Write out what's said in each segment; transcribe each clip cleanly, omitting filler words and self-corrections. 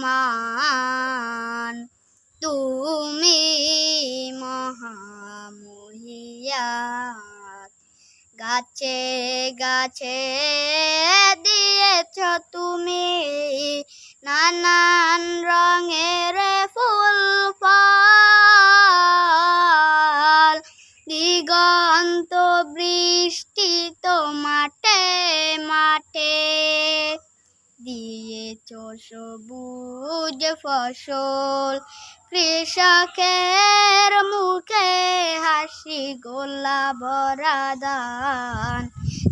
রহমান তুমি মহামহিয়ান। গাছে গাছে দিয়েছ তুমি নানান রঙের ফুল ফল, দিগন্ত বৃষ্টিত মাঠে মাঠে দিয়েছ সবুজ ফসল। কৃষকের মুখে হাসি গোলা ভরা দান,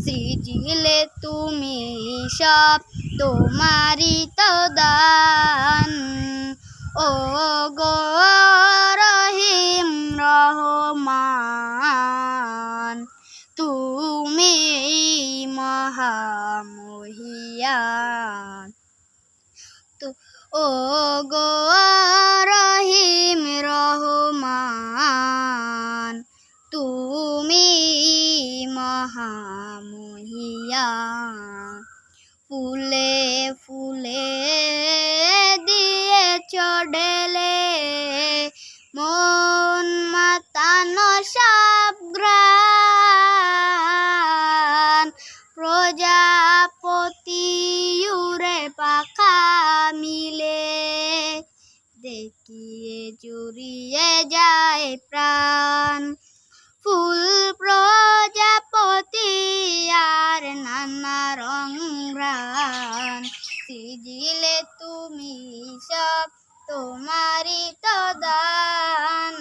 সৃজিলে তুমি সব তোমারই তো দান। ও গো রহিম রহমান তুমি মহামহিয়ান। ও গো রহিম রহমান তুমি মহামহিয়ান। ফুলে ফুলে দিয়েছ ঢেলে মন মাতানো সব ঘ্রাণ, প্রজাপতি উড়ে পাখা মিলে দেখিয়ে জুড়িয়ে যায় প্রাণ। ফুল প্রজাপতি আর নানা রং ঘ্রাণ, সৃজিলে তুমি সব তোমারই তো দান।